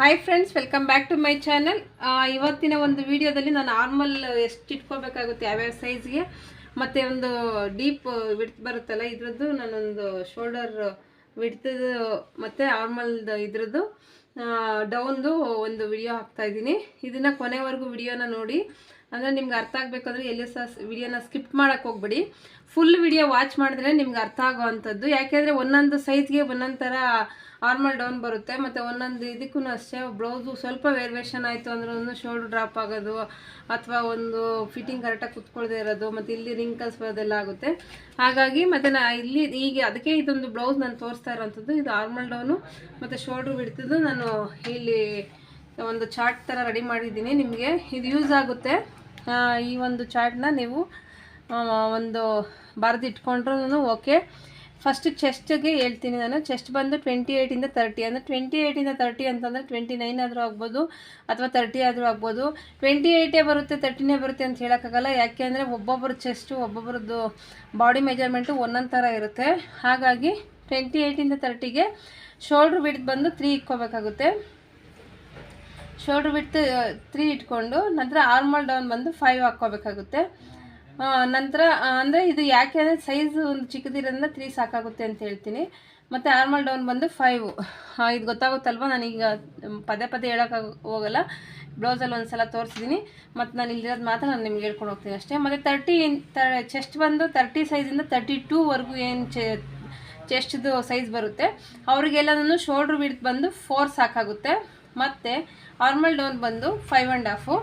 Hi friends, welcome back to my channel. ಇವತ್ತಿನ ಒಂದು ವಿಡಿಯೋದಲ್ಲಿ ನಾನು ನಾರ್ಮಲ್ ಎಷ್ಟು ಇಟ್ಕೋಬೇಕಾಗುತ್ತೆ ಯಾವ್ಯಾವ ಸೈಜ್ಗೆ, ಮತ್ತು ಒಂದು ಡೀಪ್ ವಿಡ್ತ್ ಬರುತ್ತಲ್ಲ ಇದ್ರದ್ದು ನಾನೊಂದು ಶೋಲ್ಡರ್ ವಿಡ್ತದು ಮತ್ತು ನಾರ್ಮಲ್ದು ಇದ್ರದ್ದು ಡೌನ್ದು ಒಂದು ವಿಡಿಯೋ ಹಾಕ್ತಾಯಿದ್ದೀನಿ. ಇದನ್ನು ಕೊನೆವರೆಗೂ ವಿಡಿಯೋನ ನೋಡಿ, ಅಂದರೆ ನಿಮ್ಗೆ ಅರ್ಥ ಆಗಬೇಕಂದ್ರೆ ಎಲ್ಲೇ ಸಹ ವಿಡಿಯೋನ ಸ್ಕಿಪ್ ಮಾಡೋಕ್ಕೆ ಹೋಗ್ಬೇಡಿ. ಫುಲ್ ವಿಡಿಯೋ ವಾಚ್ ಮಾಡಿದ್ರೆ ನಿಮ್ಗೆ ಅರ್ಥ ಆಗೋವಂಥದ್ದು. ಯಾಕೆಂದರೆ ಒಂದೊಂದು ಸೈಜ್ಗೆ ಒಂದೊಂದು ಥರ ನಾರ್ಮಲ್ ಡೌನ್ ಬರುತ್ತೆ, ಮತ್ತು ಒಂದೊಂದು ಇದಕ್ಕೂ ಅಷ್ಟೇ ಬ್ಲೌಸು ಸ್ವಲ್ಪ ವೇರಿಯೇಷನ್ ಆಯಿತು ಅಂದ್ರೆ ಒಂದು ಶೋಲ್ಡರ್ ಡ್ರಾಪ್ ಆಗೋದು, ಅಥವಾ ಒಂದು ಫಿಟ್ಟಿಂಗ್ ಕರೆಕ್ಟಾಗಿ ಕುತ್ಕೊಳ್ಳದೆ ಇರೋದು, ಮತ್ತು ಇಲ್ಲಿ ರಿಂಕಲ್ಸ್ ಬರೋದೆಲ್ಲ ಆಗುತ್ತೆ. ಹಾಗಾಗಿ ಮತ್ತು ಇಲ್ಲಿ ಈಗ ಅದಕ್ಕೆ ಇದೊಂದು ಬ್ಲೌಸ್ ನಾನು ತೋರಿಸ್ತಾ ಇರೋವಂಥದ್ದು. ಇದು ನಾರ್ಮಲ್ ಡೌನು ಮತ್ತು ಶೋಲ್ಡ್ರ್ ಬಿಡ್ತಿದ್ದು ನಾನು ಇಲ್ಲಿ ಒಂದು ಚಾರ್ಟ್ ಥರ ರೆಡಿ ಮಾಡಿದ್ದೀನಿ. ನಿಮಗೆ ಇದು ಯೂಸ್ ಆಗುತ್ತೆ. ಈ ಒಂದು ಚಾರ್ಟ್ನ ನೀವು ಒಂದು ಬರೆದು ಇಟ್ಕೊಂಡ್ರೂ ಓಕೆ. ಫಸ್ಟ್ ಚೆಸ್ಟ್ಗೆ ಹೇಳ್ತೀನಿ ನಾನು. ಚೆಸ್ಟ್ ಬಂದು 28ಇಂದ 30, ಅಂದರೆ 28ಇಂದ 30 ಅಂತಂದರೆ 29 ಆದರೂ ಆಗ್ಬೋದು ಅಥವಾ 30 ಆದರೂ ಆಗ್ಬೋದು. 28 ಬರುತ್ತೆ 30ನೇ ಬರುತ್ತೆ ಅಂತ ಹೇಳೋಕ್ಕಾಗಲ್ಲ. ಯಾಕೆ ಅಂದರೆ ಒಬ್ಬೊಬ್ಬರು ಚೆಸ್ಟು ಒಬ್ಬೊಬ್ರದ್ದು ಬಾಡಿ ಮೆಜರ್ಮೆಂಟು ಒಂದೊಂದು ಥರ ಇರುತ್ತೆ. ಹಾಗಾಗಿ 28ಇಂದ 30ಗೆ ಶೋಲ್ಡ್ರ್ ವಿಡ್ತ್ ಬಂದು 3 ಇಟ್ಕೋಬೇಕಾಗುತ್ತೆ. ಶೋಲ್ಡ್ರ್ ವಿಡ್ತ್ 3 ಇಟ್ಕೊಂಡು ನಂತರ ನಾರ್ಮಲ್ ಡೌನ್ ಬಂದು 5 ಹಾಕ್ಕೋಬೇಕಾಗುತ್ತೆ. ನಂತರ ಅಂದರೆ ಇದು ಯಾಕೆ ಅಂದರೆ ಸೈಜು ಒಂದು ಚಿಕ್ಕದಿರೋದ್ರಿಂದ 3 ಸಾಕಾಗುತ್ತೆ ಅಂತ ಹೇಳ್ತೀನಿ. ಮತ್ತು ನಾರ್ಮಲ್ ಡೌನ್ ಬಂದು 5. ಇದು ಗೊತ್ತಾಗುತ್ತಲ್ವ, ನಾನೀಗ ಪದೇ ಪದೇ ಹೇಳೋಕೆ ಹೋಗಲ್ಲ. ಬ್ಲೌಸಲ್ಲಿ ಒಂದು ಸಲ ತೋರಿಸಿದ್ದೀನಿ, ಮತ್ತು ನಾನು ಇಲ್ಲಿರೋದು ಮಾತ್ರ ನಾನು ನಿಮ್ಗೆ ಹೇಳ್ಕೊಂಡು ಹೋಗ್ತೀನಿ ಅಷ್ಟೇ. ಮತ್ತು ಚೆಸ್ಟ್ ಬಂದು 30 ಸೈಜಿಂದ 32ವರೆಗೂ ಏನು ಚೆಸ್ಟ್ದು ಸೈಜ್ ಬರುತ್ತೆ ಅವರಿಗೆಲ್ಲನೂ ಶೋಲ್ಡ್ರ್ ವಿಡ್ತ್ ಬಂದು 4 ಸಾಕಾಗುತ್ತೆ. ಮತ್ತು ನಾರ್ಮಲ್ ಡೌನ್ ಬಂದು 5.5.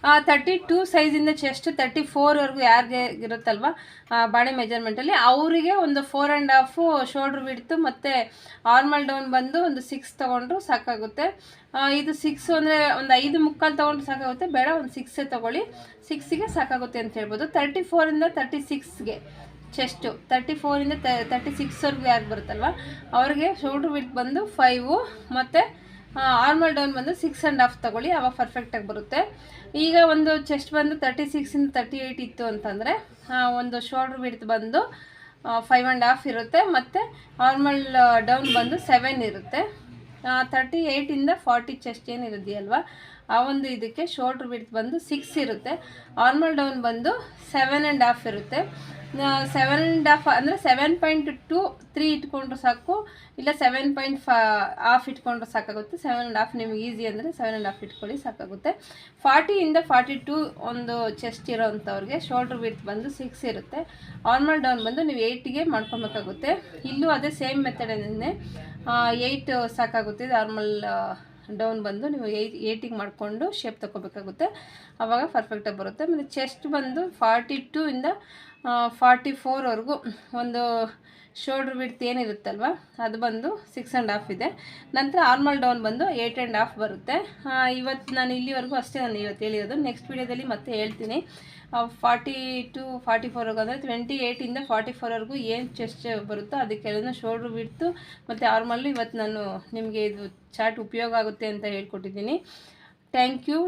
32 ಸೈಜಿಂದ ಚೆಸ್ಟ್ 34ವರೆಗೂ ಯಾರಿಗೆ ಇರುತ್ತಲ್ವ ಬಾಡಿ ಮೆಜರ್ಮೆಂಟಲ್ಲಿ ಅವರಿಗೆ ಒಂದು 4.5 ಶೋಲ್ಡ್ರ್ ವಿಡ್ತು, ಮತ್ತು ನಾರ್ಮಲ್ ಡೌನ್ ಬಂದು ಒಂದು 6 ತೊಗೊಂಡ್ರು ಸಾಕಾಗುತ್ತೆ. ಇದು 6 ಅಂದರೆ ಒಂದು 5.25 ತೊಗೊಂಡ್ರು ಸಾಕಾಗುತ್ತೆ, ಬೇಡ ಒಂದು 6 ತೊಗೊಳ್ಳಿ, 6ಗೆ ಸಾಕಾಗುತ್ತೆ ಅಂತ ಹೇಳ್ಬೋದು. 34ಇಂದ 36ಗೆ ಚೆಸ್ಟು, 34ಇಂದ 36ವರೆಗೂ ಯಾರು ಬರುತ್ತಲ್ವ ಅವ್ರಿಗೆ ಶೋಲ್ಡ್ರ್ ವಿಡ್ತ್ ಬಂದು 5, ಮತ್ತು ನಾರ್ಮಲ್ ಡೌನ್ ಬಂದು 6.5 ತೊಗೊಳ್ಳಿ, ಆವಾಗ ಪರ್ಫೆಕ್ಟಾಗಿ ಬರುತ್ತೆ. ಈಗ ಒಂದು ಚೆಸ್ಟ್ ಬಂದು 36ಇಂದ 38 ಇತ್ತು ಅಂತಂದರೆ ಒಂದು ಶೋಲ್ಡ್ರ್ ವಿಡ್ತ್ ಬಂದು 5.5 ಇರುತ್ತೆ, ಮತ್ತು ನಾರ್ಮಲ್ ಡೌನ್ ಬಂದು 7 ಇರುತ್ತೆ. 38ಇಂದ 40 ಚೆಸ್ಟ್ ಏನಿರುದೆಯಲ್ವ ಆ ಒಂದು ಇದಕ್ಕೆ ಶೋಲ್ಡ್ರ್ ವಿಡ್ತ್ ಬಂದು 6 ಇರುತ್ತೆ. ನಾರ್ಮಲ್ ಡೌನ್ ಬಂದು 7.5 ಇರುತ್ತೆ. 7.5 ಅಂದರೆ 7.23 ಇಟ್ಕೊಂಡ್ರು ಸಾಕು, ಇಲ್ಲ 7.5 ಇಟ್ಕೊಂಡ್ರು ಸಾಕಾಗುತ್ತೆ. 7.5 ನಿಮ್ಗೆ ಈಸಿ ಅಂದರೆ 7.5 ಇಟ್ಕೊಳ್ಳಿ ಸಾಕಾಗುತ್ತೆ. 40ಇಂದ 42 ಒಂದು ಚೆಸ್ಟ್ ಇರೋವಂಥವ್ರಿಗೆ ಶೋಲ್ಡ್ರ್ ವಿಡ್ತ್ ಬಂದು 6 ಇರುತ್ತೆ. ನಾರ್ಮಲ್ ಡೌನ್ ಬಂದು ನೀವು 8ಗೆ ಮಾಡ್ಕೊಬೇಕಾಗುತ್ತೆ. ಇಲ್ಲೂ ಅದೇ ಸೇಮ್ ಮೆಥಡನ್ನೇ 8 ಸಾಕಾಗುತ್ತೆ. ನಾರ್ಮಲ್ ಡೌನ್ ಬಂದು ನೀವು 8ಗೆ ಮಾಡಿಕೊಂಡು ಶೇಪ್ ತಗೋಬೇಕಾಗುತ್ತೆ, ಆವಾಗ ಪರ್ಫೆಕ್ಟಾಗಿ ಬರುತ್ತೆ. ಮತ್ತು ಚೆಸ್ಟ್ ಬಂದು 42ಇಂದ 44ವರೆಗೂ ಒಂದು ಶೋಲ್ಡ್ರ್ ವಿಡ್ತ್ ಏನಿರುತ್ತಲ್ವ ಅದು ಬಂದು 6.5 ಇದೆ. ನಂತರ ನಾರ್ಮಲ್ ಡೌನ್ ಬಂದು 8.5 ಬರುತ್ತೆ. ಇವತ್ತು ನಾನು ಇಲ್ಲಿವರೆಗೂ ಅಷ್ಟೇ ನಾನು ಇವತ್ತು ಹೇಳಿರೋದು. ನೆಕ್ಸ್ಟ್ ವೀಡಿಯೋದಲ್ಲಿ ಮತ್ತೆ ಹೇಳ್ತೀನಿ 42 44ವರೆಗೂ, ಅಂದರೆ 28ಇಂದ 44ವರೆಗೂ ಏನು ಚೆಸ್ಟ್ ಬರುತ್ತೋ ಅದಕ್ಕೆಲ್ಲ ಶೋಲ್ಡ್ರ್ ವಿಡ್ತು ಮತ್ತು ನಾರ್ಮಲ್ಲು ಇವತ್ತು ನಾನು ನಿಮಗೆ ಇದು ಚಾರ್ಟ್ ಉಪಯೋಗ ಆಗುತ್ತೆ ಅಂತ ಹೇಳ್ಕೊಟ್ಟಿದ್ದೀನಿ. Thank you.